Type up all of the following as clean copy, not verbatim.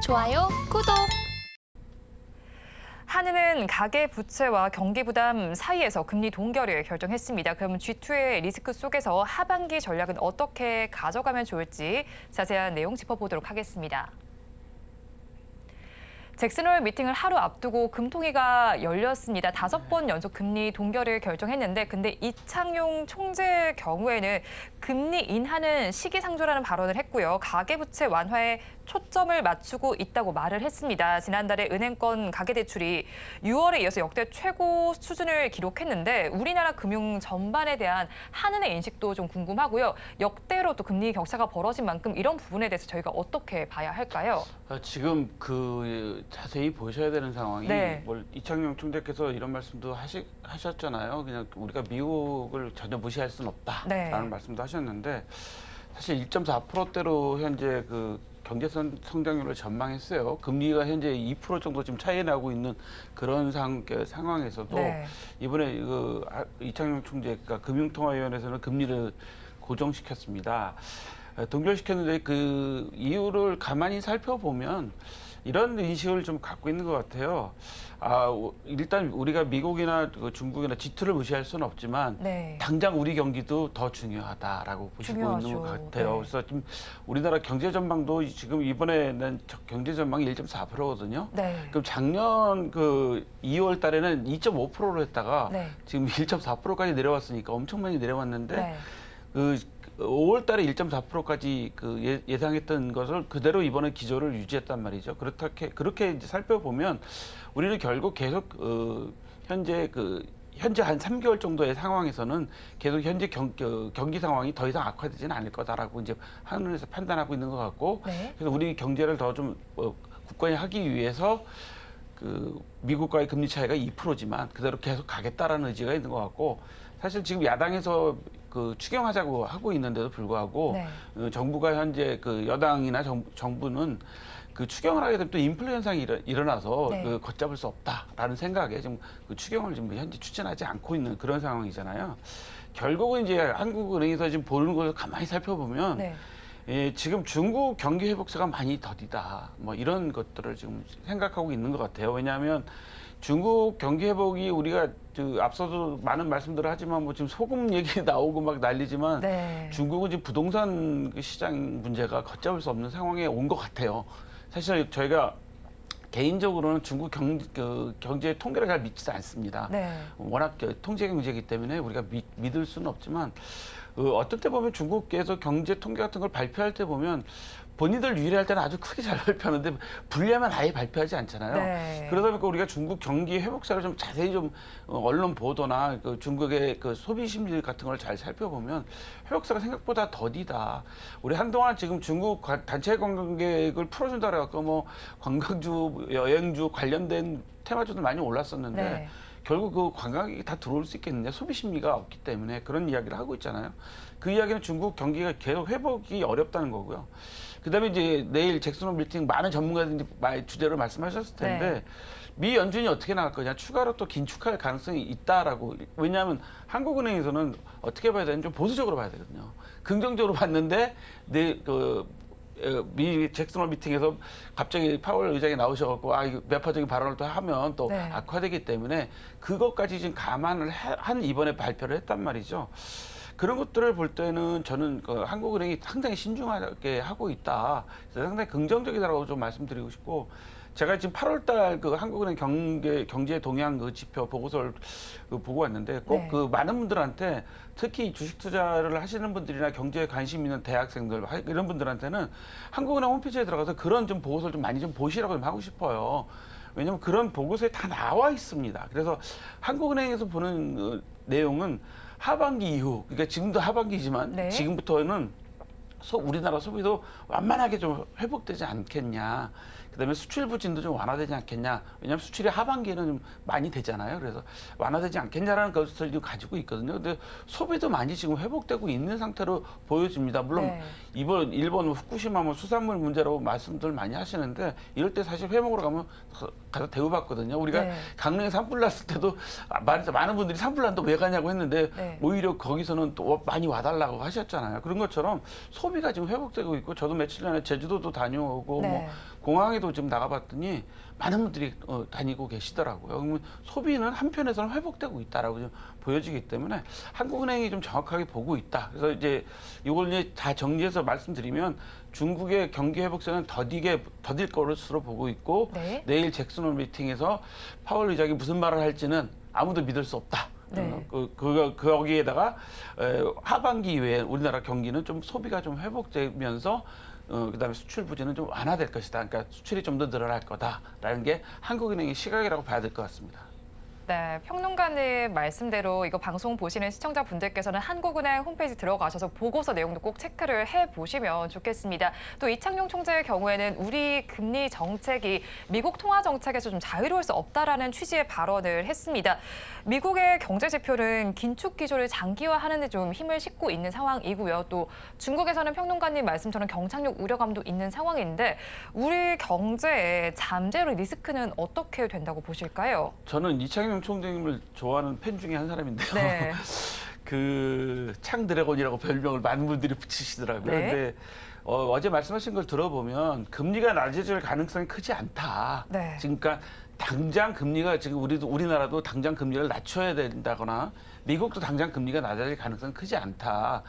좋아요, 구독. 한은은 가계 부채와 경기 부담 사이에서 금리 동결을 결정했습니다. 그러면 G2의 리스크 속에서 하반기 전략은 어떻게 가져가면 좋을지 자세한 내용 짚어보도록 하겠습니다. 잭슨홀 미팅을 하루 앞두고 금통위가 열렸습니다. 5번 연속 금리 동결을 결정했는데 근데 이창용 총재의 경우에는 금리 인하는 시기상조라는 발언을 했고요. 가계부채 완화에 초점을 맞추고 있다고 말을 했습니다. 지난달에 은행권 가계대출이 6월에 이어서 역대 최고 수준을 기록했는데 우리나라 금융 전반에 대한 한은의 인식도 좀 궁금하고요. 역대로 또 금리 격차가 벌어진 만큼 이런 부분에 대해서 저희가 어떻게 봐야 할까요? 지금 자세히 보셔야 되는 상황이 네. 이창용 총재께서 이런 말씀도 하셨잖아요. 그냥 우리가 미국을 전혀 무시할 수는 없다라는 네. 말씀도 하셨는데 사실 1.4%대로 현재 경제 성장률을 전망했어요. 금리가 현재 2% 정도 지금 차이 나고 있는 그런 상황에서도 네. 이번에 이창용 총재가 금융통화위원회에서는 금리를 고정시켰습니다. 동결시켰는데 그 이유를 가만히 살펴보면 이런 인식을 좀 갖고 있는 것 같아요. 일단 우리가 미국이나 중국이나 G2를 무시할 수는 없지만 네. 당장 우리 경기도 더 중요하다라고 보시고 중요하죠. 있는 것 같아요. 네. 그래서 지금 우리나라 경제 전망도 지금 이번에 낸 경제 전망이 1.4%거든요. 네. 그럼 작년 2월 달에는 2.5%로 했다가 네. 지금 1.4%까지 내려왔으니까 엄청 많이 내려왔는데 네. 5월 달에 1.4%까지 예상했던 것을 그대로 이번에 기조를 유지했단 말이죠. 그렇게 이제 살펴보면 우리는 결국 계속 현재 한 3개월 정도의 상황에서는 계속 현재 경기 상황이 더 이상 악화되지는 않을 거다라고 이제 한은에서 판단하고 있는 것 같고, 네. 그래서 우리 경제를 더 좀 굳건하기 위해서 미국과의 금리 차이가 2%지만 그대로 계속 가겠다라는 의지가 있는 것 같고, 사실 지금 야당에서 추경하자고 하고 있는데도 불구하고 네. 정부가 현재 여당이나 정부는 추경을 하게 되면 또 인플레 현상이 일어나서 네. 걷잡을 수 없다라는 생각에 지금 추경을 지금 현재 추진하지 않고 있는 그런 상황이잖아요. 결국은 이제 한국은행에서 지금 보는 것을 가만히 살펴보면 네. 지금 중국 경기 회복세가 많이 더디다. 뭐 이런 것들을 지금 생각하고 있는 것 같아요. 왜냐하면 중국 경기 회복이 우리가 앞서도 많은 말씀들을 하지만 뭐 지금 소금 얘기 나오고 막 난리지만 네. 중국은 지금 부동산 시장 문제가 걷잡을 수 없는 상황에 온 것 같아요. 사실 저희가 개인적으로는 중국 경제 통계를 잘 믿지 않습니다. 네. 워낙 통제 경제이기 때문에 우리가 믿을 수는 없지만 어떤 때 보면 중국에서 경제 통계 같은 걸 발표할 때 보면 본인들 유일할 때는 아주 크게 잘 발표하는데 불리하면 아예 발표하지 않잖아요. 네. 그러다 보니까 우리가 중국 경기 회복세를 좀 자세히 언론 보도나 중국의 소비 심리 같은 걸 잘 살펴보면 회복세가 생각보다 더디다. 우리 한동안 지금 중국 단체 관광객을 풀어준다고 해갖고 뭐 관광주, 여행주 관련된 테마주도 많이 올랐었는데 네. 결국 관광객이 다 들어올 수 있겠느냐. 소비 심리가 없기 때문에 그런 이야기를 하고 있잖아요. 그 이야기는 중국 경기가 계속 회복이 어렵다는 거고요. 그다음에 이제 내일 잭슨홀 미팅 많은 전문가들이 주제로 말씀하셨을 텐데 네. 미 연준이 어떻게 나갈 거냐. 추가로 또 긴축할 가능성이 있다라고. 왜냐하면 한국은행에서는 어떻게 봐야 되는지 좀 보수적으로 봐야 되거든요. 긍정적으로 봤는데 미 잭슨홀 미팅에서 갑자기 파월 의장이 나오셔갖고 매파적인 발언을 또 하면 또 네. 악화되기 때문에 그것까지 지금 감안을 한 이번에 발표를 했단 말이죠. 그런 것들을 볼 때는 저는 한국은행이 상당히 신중하게 하고 있다. 그래서 상당히 긍정적이다라고 좀 말씀드리고 싶고, 제가 지금 8월달 한국은행 경제 동향 지표 보고서를 보고 왔는데 꼭 네. 많은 분들한테 특히 주식 투자를 하시는 분들이나 경제에 관심 있는 대학생들 이런 분들한테는 한국은행 홈페이지에 들어가서 그런 좀 보고서를 좀 많이 좀 보시라고 좀 하고 싶어요. 왜냐하면 그런 보고서에 다 나와 있습니다. 그래서 한국은행에서 보는 내용은 하반기 이후, 그러니까 지금도 하반기지만 네. 지금부터는 우리나라 소비도 완만하게 좀 회복되지 않겠냐. 그다음에 수출 부진도 좀 완화되지 않겠냐. 왜냐하면 수출이 하반기에는 좀 많이 되잖아요. 그래서 완화되지 않겠냐라는 것을 지금 가지고 있거든요. 근데 소비도 많이 지금 회복되고 있는 상태로 보여집니다. 물론 네. 이번 일본 후쿠시마 수산물 문제로 말씀들 많이 하시는데 이럴 때 사실 회 먹으러 가서 대우받거든요. 우리가 네. 강릉에 산불 났을 때도 많은 분들이 산불 난다 왜 가냐고 했는데 네. 오히려 거기서는 또 많이 와달라고 하셨잖아요. 그런 것처럼 소비가 지금 회복되고 있고 저도 며칠 전에 제주도도 다녀오고 네. 뭐 공항에도 좀 나가봤더니 많은 분들이 다니고 계시더라고요. 그러면 소비는 한편에서는 회복되고 있다라고 좀 보여지기 때문에 한국은행이 좀 정확하게 보고 있다. 그래서 이제 이걸 이제 다 정리해서 말씀드리면 중국의 경기 회복세는 더딜 것으로 보고 있고 네. 내일 잭슨 홀 미팅에서 파월 의장이 무슨 말을 할지는 아무도 믿을 수 없다. 네. 거기에다가 하반기 이후에 우리나라 경기는 좀 소비가 좀 회복되면서 그다음에 수출 부진은 좀 완화될 것이다. 그러니까 수출이 좀 더 늘어날 거다라는 게 한국은행의 시각이라고 봐야 될 것 같습니다. 네, 평론가님 말씀대로 이거 방송 보시는 시청자분들께서는 한국은행 홈페이지 들어가셔서 보고서 내용도 꼭 체크를 해보시면 좋겠습니다. 또 이창용 총재의 경우에는 우리 금리 정책이 미국 통화 정책에서 좀 자유로울 수 없다라는 취지의 발언을 했습니다. 미국의 경제 지표는 긴축 기조를 장기화하는 데 좀 힘을 싣고 있는 상황이고요. 또 중국에서는 평론가님 말씀처럼 경착륙 우려감도 있는 상황인데 우리 경제의 잠재로 리스크는 어떻게 된다고 보실까요? 저는 이창용 총재님을 좋아하는 팬 중에 한 사람인데요. 네. 그 창드래곤이라고 별명을 많은 분들이 붙이시더라고요. 네. 근데 어제 말씀하신 걸 들어보면 금리가 낮아질 가능성이 크지 않다. 네. 지금 그러니까 당장 금리가 지금 우리나라도 당장 금리를 낮춰야 된다거나 미국도 당장 금리가 낮아질 가능성이 크지 않다.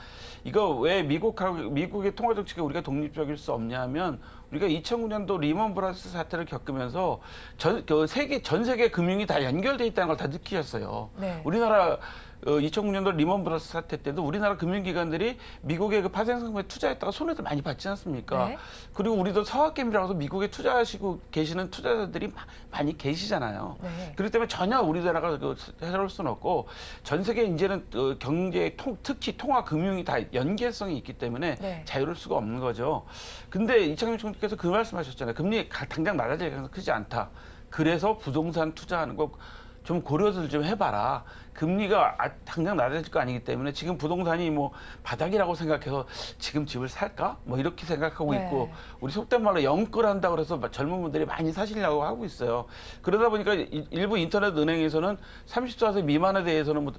이거 왜 미국의 통화 정책에 우리가 독립적일 수 없냐면 우리가 2009년도 리먼 브라더스 사태를 겪으면서 전 세계 금융이 다 연결돼 있다는 걸 다 느끼셨어요. 네. 우리나라 2009년도 리먼 브라더스 사태 때도 우리나라 금융기관들이 미국의 그 파생상품에 투자했다가 손해를 많이 받지 않습니까? 네. 그리고 우리도 서학개미라고 해서 미국에 투자하시고 계시는 투자자들이 많이 계시잖아요. 네. 그렇기 때문에 전혀 우리나라가 해결할 수는 없고 전 세계 이제는 경제 특히 통화 금융이 다 연계성이 있기 때문에 네. 자유로울 수가 없는 거죠. 근데 이창용 총리께서 그 말씀하셨잖아요. 금리 당장 낮아질 가능성이 크지 않다. 그래서 부동산 투자하는 거 좀 고려를 좀 해봐라. 금리가 당장 낮아질 거 아니기 때문에 지금 부동산이 뭐 바닥이라고 생각해서 지금 집을 살까? 뭐 이렇게 생각하고 네. 있고 우리 속된 말로 영끌한다 그래서 젊은 분들이 많이 사시려고 하고 있어요. 그러다 보니까 일부 인터넷 은행에서는 34세 미만에 대해서는 뭐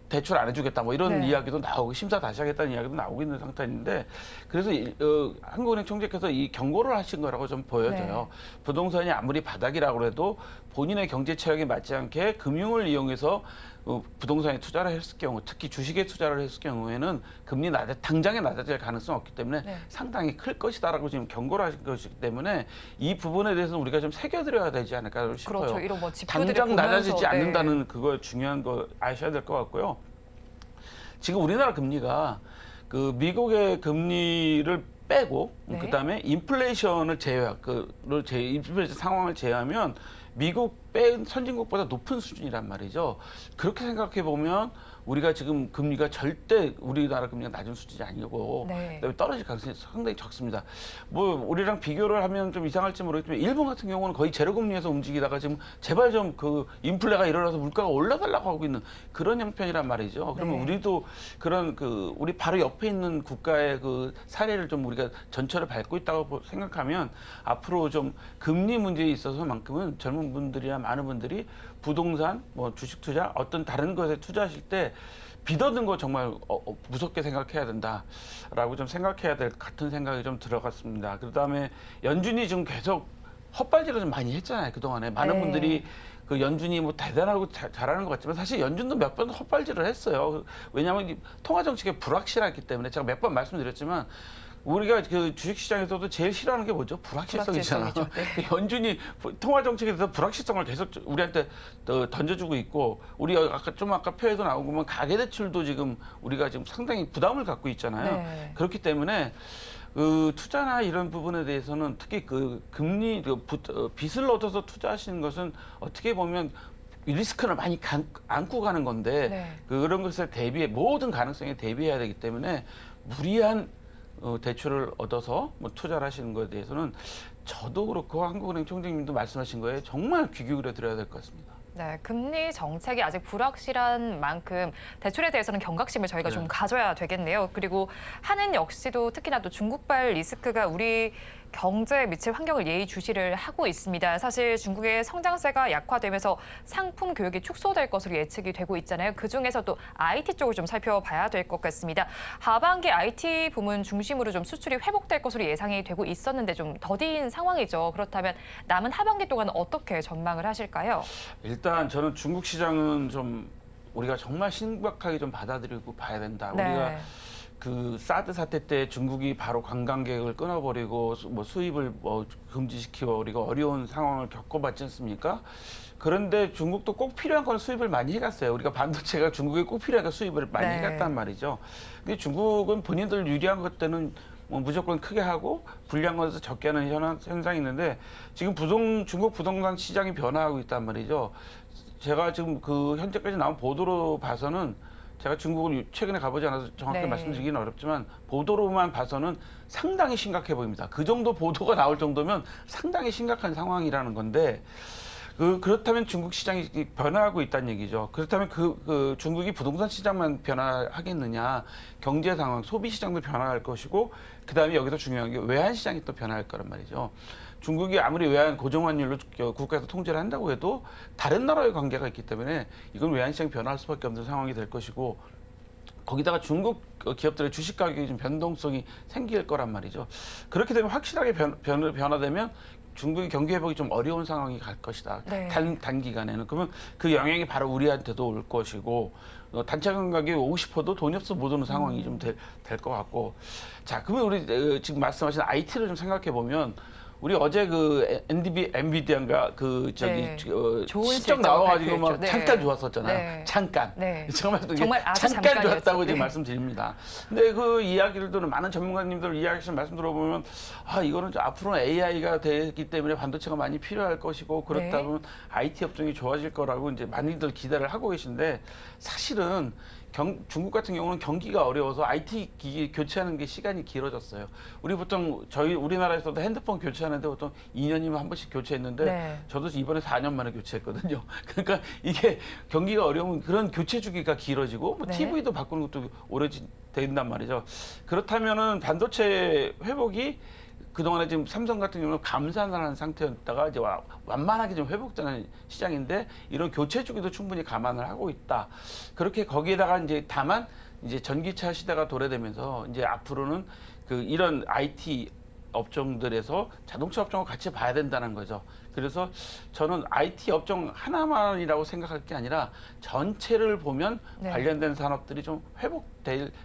대출 안 해주겠다 뭐 이런 네. 이야기도 나오고 심사 다시 하겠다는 이야기도 나오고 있는 상태인데 그래서 한국은행 총재께서 이 경고를 하신 거라고 좀 보여져요. 네. 부동산이 아무리 바닥이라고 해도 본인의 경제 체력에 맞지 않게 금융을 이용해서 부동산에 투자를 했을 경우 특히 주식에 투자를 했을 경우에는 당장에 낮아질 가능성이 없기 때문에 네. 상당히 클 것이다라고 지금 경고를 하신 것이기 때문에 이 부분에 대해서는 우리가 좀 새겨드려야 되지 않을까 싶어요. 그렇죠. 이런 뭐 지표들을 당장 보면서, 낮아지지 네. 않는다는 그거 중요한 거 아셔야 될 것 같고요. 지금 우리나라 금리가 그 미국의 금리를 빼고 네. 그다음에 인플레이션을 인플레이션 상황을 제외하면 미국 뺀 선진국보다 높은 수준이란 말이죠. 그렇게 생각해 보면 우리가 지금 금리가 절대 우리나라 금리가 낮은 수준이 아니고 네. 그다음에 떨어질 가능성이 상당히 적습니다. 뭐 우리랑 비교를 하면 좀 이상할지 모르겠지만 일본 같은 경우는 거의 제로 금리에서 움직이다가 지금 제발 좀 그 인플레가 일어나서 물가가 올라달라고 하고 있는 그런 형편이란 말이죠. 그러면 네. 우리도 그런 우리 바로 옆에 있는 국가의 그 사례를 좀 우리가 전철을 밟고 있다고 생각하면 앞으로 좀 금리 문제에 있어서만큼은 젊은 분들이나 많은 분들이 부동산, 뭐 주식 투자, 어떤 다른 것에 투자하실 때 빚어든 거 정말 무섭게 생각해야 된다라고 좀 생각해야 될 같은 생각이 좀 들어갔습니다. 그다음에 연준이 지금 계속 헛발질을 좀 많이 했잖아요. 그동안에 많은 네. 분들이 그 연준이 뭐 대단하고 잘하는 것 같지만 사실 연준도 몇 번 헛발질을 했어요. 왜냐하면 이 통화 정책이 불확실하기 때문에 제가 몇 번 말씀드렸지만 우리가 그 주식시장에서도 제일 싫어하는 게 뭐죠? 불확실성이잖아. 불확실성이죠. 네. 연준이 통화 정책에 대해서 불확실성을 계속 우리한테 던져주고 있고 우리 아까 표에도 나오고만 가계대출도 지금 우리가 지금 상당히 부담을 갖고 있잖아요. 네. 그렇기 때문에 투자나 이런 부분에 대해서는 특히 금리 빚을 얻어서 투자하시는 것은 어떻게 보면 리스크를 많이 안고 가는 건데 네. 그런 것에 모든 가능성에 대비해야 되기 때문에 무리한 대출을 얻어서 뭐 투자를 하시는 것에 대해서는 저도 그렇고 한국은행 총재님도 말씀하신 거에 정말 귀 기울여 드려야 될 것 같습니다. 네, 금리 정책이 아직 불확실한 만큼 대출에 대해서는 경각심을 저희가 네. 좀 가져야 되겠네요. 그리고 한은 역시도 특히나 또 중국발 리스크가 우리 경제에 미칠 환경을 예의주시를 하고 있습니다. 사실 중국의 성장세가 약화되면서 상품 교육이 축소될 것으로 예측이 되고 있잖아요. 그중에서도 IT 쪽을 좀 살펴봐야 될 것 같습니다. 하반기 IT 부문 중심으로 좀 수출이 회복될 것으로 예상이 되고 있었는데 좀 더딘 상황이죠. 그렇다면 남은 하반기 동안 어떻게 전망을 하실까요? 일단 저는 중국 시장은 좀 우리가 정말 심각하게 좀 받아들이고 봐야 된다. 우리가 그 사드 사태 때 중국이 바로 관광객을 끊어버리고 뭐 수입을 뭐 금지시켜버리고 어려운 상황을 겪어봤지 않습니까? 그런데 중국도 꼭 필요한 건 수입을 많이 해갔어요. 우리가 반도체가 중국에 꼭 필요하니까 수입을 많이 해갔단 말이죠. 근데 중국은 본인들 유리한 것 때는 뭐 무조건 크게 하고 불리한 것에서 적게 하는 현상이 있는데 지금 중국 부동산 시장이 변화하고 있단 말이죠. 제가 지금 그 현재까지 나온 보도로 봐서는 제가 중국을 최근에 가보지 않아서 정확히 말씀드리기는 어렵지만 보도로만 봐서는 상당히 심각해 보입니다. 그 정도 보도가 나올 정도면 상당히 심각한 상황이라는 건데 그렇다면 중국 시장이 변화하고 있다는 얘기죠. 그렇다면 그 중국이 부동산 시장만 변화하겠느냐, 경제 상황, 소비 시장도 변화할 것이고 그다음에 여기서 중요한 게 외환 시장이 또 변화할 거란 말이죠. 중국이 아무리 외환 고정환율로 국가에서 통제를 한다고 해도 다른 나라의 관계가 있기 때문에 이건 외환 시장이 변화할 수밖에 없는 상황이 될 것이고 거기다가 중국 기업들의 주식 가격이 좀 변동성이 생길 거란 말이죠. 그렇게 되면 확실하게 변화되면 중국의 경기 회복이 좀 어려운 상황이 갈 것이다. 단기간에는. 그러면 그 영향이 바로 우리한테도 올 것이고 단체 감각이 50%도 돈이 없어 못 오는 상황이 좀 될 것 같고. 자, 그러면 우리 지금 말씀하신 IT를 좀 생각해 보면 우리 어제 그 엔비디아인가 좋은 실적 나와가지고 막 네. 잠깐 좋았었잖아요. 잠깐. 정말 아주 잠깐 좋았다고 지금 네. 말씀드립니다. 근데 그 이야기들도 많은 전문가님들 이야기하시는 말씀 들어보면 이거는 앞으로는 AI가 되기 때문에 반도체가 많이 필요할 것이고 그렇다 보면 IT 업종이 좋아질 거라고 이제 많이들 기대를 하고 계신데 사실은 중국 같은 경우는 경기가 어려워서 IT 기기 교체하는 게 시간이 길어졌어요. 우리 보통 우리나라에서도 핸드폰 교체하는데 보통 2년이면 한 번씩 교체했는데 저도 이번에 4년 만에 교체했거든요. 그러니까 이게 경기가 어려우면 그런 교체 주기가 길어지고 뭐 TV도 바꾸는 것도 오래 된단 말이죠. 그렇다면은 반도체 회복이 그동안에 지금 삼성 같은 경우는 감산을 하는 상태였다가 이제 완만하게 좀 회복되는 시장인데 이런 교체 주기도 충분히 감안을 하고 있다. 그렇게 거기에다가 이제 다만 이제 전기차 시대가 도래되면서 이제 앞으로는 이런 IT 업종들에서 자동차 업종을 같이 봐야 된다는 거죠. 그래서 저는 IT 업종 하나만이라고 생각할 게 아니라 전체를 보면 관련된 산업들이 좀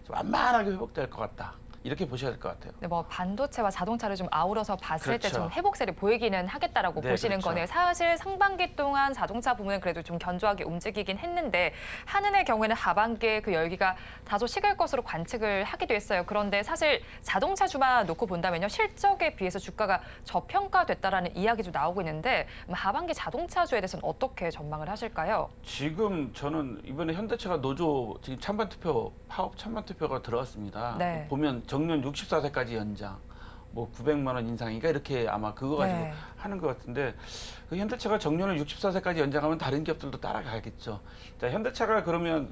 완만하게 회복될 것 같다. 이렇게 보셔야 될 것 같아요. 네, 뭐 반도체와 자동차를 좀 아우러서 봤을 때 좀 회복세를 보이기는 하겠다라고 보시는 거네요. 사실 상반기 동안 자동차 부문은 그래도 좀 견조하게 움직이긴 했는데 한은의 경우에는 하반기에 그 열기가 다소 식을 것으로 관측을 하기도 했어요. 그런데 사실 자동차주만 놓고 본다면요. 실적에 비해서 주가가 저평가됐다라는 이야기도 나오고 있는데 하반기 자동차주에 대해서는 어떻게 전망을 하실까요? 지금 저는 이번에 현대차가 노조 지금 파업 찬반 투표가 들어왔습니다. 보면 정년 64세까지 연장, 뭐 900만 원 인상인가 이렇게 아마 그거 가지고 하는 것 같은데 현대차가 정년을 64세까지 연장하면 다른 기업들도 따라가겠죠. 자, 현대차가 그러면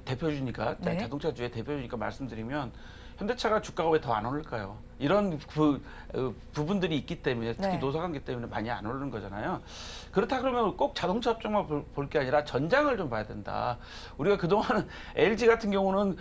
대표주니까 자동차주의 대표주니까 말씀드리면 현대차가 주가가 왜 더 안 오를까요? 이런 부분들이 있기 때문에 특히 노사관계 때문에 많이 안 오르는 거잖아요. 그렇다 그러면 꼭 자동차 업종만 볼 게 아니라 전장을 좀 봐야 된다. 우리가 그동안은 LG 같은 경우는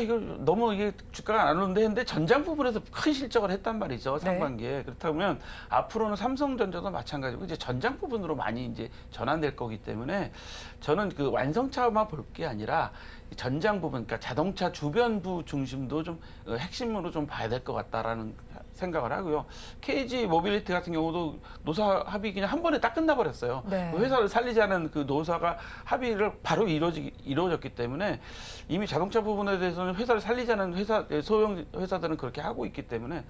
이거 너무 이게 주가가 안 오르는데 했는데 전장 부분에서 큰 실적을 했단 말이죠. 상반기에. 그렇다면 앞으로는 삼성전자도 마찬가지고 이제 전장 부분으로 많이 이제 전환될 거기 때문에 저는 그 완성차만 볼 게 아니라 전장 부분, 그러니까 자동차 주변부 중심도 좀 핵심으로 좀 봐야 될 것 같다라는 생각을 하고요. KG 모빌리티 같은 경우도 노사 합의 그냥 한 번에 딱 끝나버렸어요. 회사를 살리자는 그 노사가 합의를 바로 이루어졌기 때문에 이미 자동차 부분에 대해서는 회사를 살리자는 소형 회사들은 그렇게 하고 있기 때문에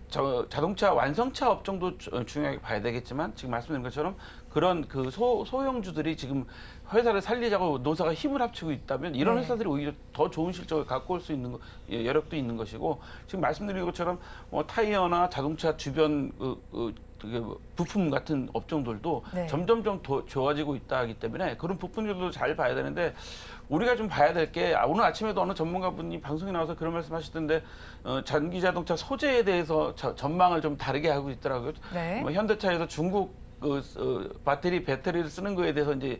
자동차 완성차 업종도 중요하게 봐야 되겠지만 지금 말씀드린 것처럼 그런 그 소형주들이 지금 회사를 살리자고 노사가 힘을 합치고 있다면 이런 회사들이 오히려 더 좋은 실적을 갖고 올 수 있는 여력도 있는 것이고 지금 말씀드린 것처럼 타이어나 자동차 주변 부품 같은 업종들도 네. 점점점 더 좋아지고 있다 하기 때문에 그런 부품들도 잘 봐야 되는데 우리가 좀 봐야 될 게 오늘 아침에도 어느 전문가분이 방송에 나와서 그런 말씀하시던데 전기 자동차 소재에 대해서 전망을 좀 다르게 하고 있더라고요. 네. 뭐 현대차에서 중국 배터리를 쓰는 거에 대해서 이제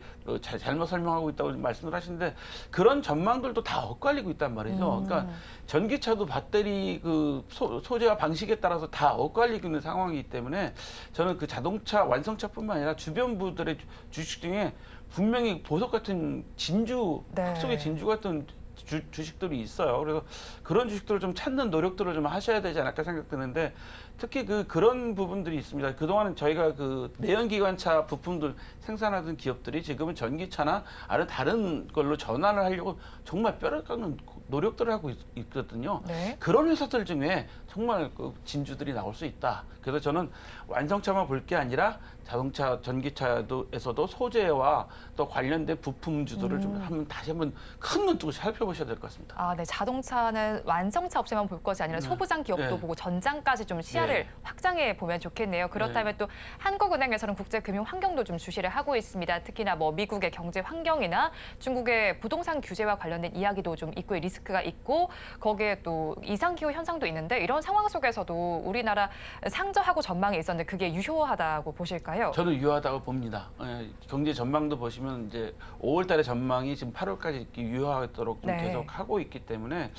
잘못 설명하고 있다고 말씀을 하시는데 그런 전망들도 다 엇갈리고 있단 말이죠. 그러니까 전기차도 배터리 소재와 방식에 따라서 다 엇갈리고 있는 상황이기 때문에 저는 그 자동차 완성차뿐만 아니라 주변부들의 주식 중에 분명히 보석 같은 진주, 네. 속의 진주 같은 주식들이 있어요. 그래서 그런 주식들을 좀 찾는 노력들을 좀 하셔야 되지 않을까 생각드는데 특히 그런 부분들이 있습니다. 그동안은 저희가 내연기관차 부품들 생산하던 기업들이 지금은 전기차나 아니면 다른 걸로 전환을 하려고 정말 뼈를 깎는 노력들을 하고 있거든요. 네. 그런 회사들 중에 정말 진주들이 나올 수 있다. 그래서 저는 완성차만 볼 게 아니라 자동차, 전기차에서도 소재와 또 관련된 부품주들을 좀 다시 한번 큰 눈 뜨고 살펴보셔야 될 것 같습니다. 아, 네. 자동차는 완성차 업체만 볼 것이 아니라 소부장 기업도 네. 보고 전장까지 좀 시야를 네. 확장해 보면 좋겠네요. 그렇다면 또 한국은행에서는 국제금융 환경도 좀 주시를 하고 있습니다. 특히나 뭐 미국의 경제 환경이나 중국의 부동산 규제와 관련된 이야기도 좀 있고 리스크가 있고 거기에 또 이상 기후 현상도 있는데 이런 상황 속에서도 우리나라 상저하고 전망이 있었는데 그게 유효하다고 보실까요? 저는 유효하다고 봅니다. 경제 전망도 보시면 이제 5월달에 전망이 지금 8월까지 이렇게 유효하도록 좀 네. 계속 하고 있기 때문에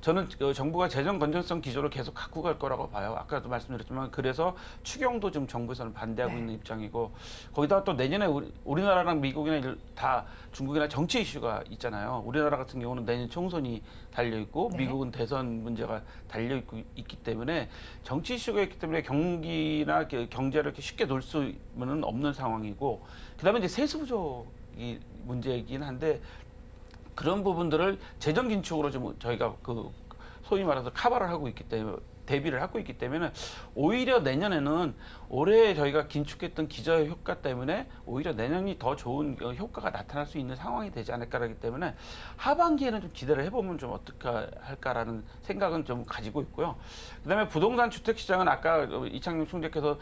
저는 정부가 재정 건전성 기조를 계속 갖고 갈 거라고 봐요. 아까도 말씀드렸지만 그래서 추경도 지금 정부에서는 반대하고 네. 있는 입장이고 거기다가 또 내년에 우리나라랑 미국이나 다 중국이나 정치 이슈가 있잖아요. 우리나라 같은 경우는 내년 총선이 달려 있고 네. 미국은 대선 문제가 달려 있기 때문에 정치 이슈가 있기 때문에 경기나 경제를 이렇게 쉽게 놓을 수는 없는 상황이고 그다음에 이제 세수 부족이 문제이긴 한데 그런 부분들을 재정 긴축으로 좀 저희가 소위 말해서 커버를 하고 있기 때문에 대비를 하고 있기 때문에 오히려 내년에는 올해 저희가 긴축했던 기저 효과 때문에 오히려 내년이 더 좋은 효과가 나타날 수 있는 상황이 되지 않을까라기 때문에 하반기에는 좀 기대를 해보면 좀 어떻게 할까라는 생각은 좀 가지고 있고요. 그다음에 부동산 주택 시장은 아까 이창용 총재께서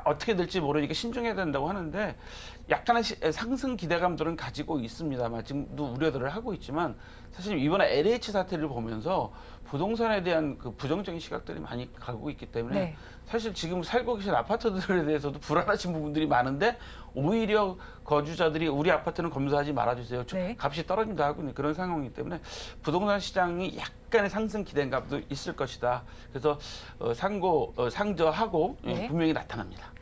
어떻게 될지 모르니까 신중해야 된다고 하는데 약간의 상승 기대감들은 가지고 있습니다만 지금도 우려들을 하고 있지만 사실 이번에 LH 사태를 보면서 부동산에 대한 부정적인 시각들이 많이 가고 있기 때문에 네. 사실 지금 살고 계신 아파트들에 대해서도 불안하신 부분들이 많은데 오히려 거주자들이 우리 아파트는 검사하지 말아주세요. 네. 값이 떨어진다 하고 있는 그런 상황이기 때문에 부동산 시장이 약간의 상승 기대감도 있을 것이다. 그래서 상저하고 네. 분명히 나타납니다.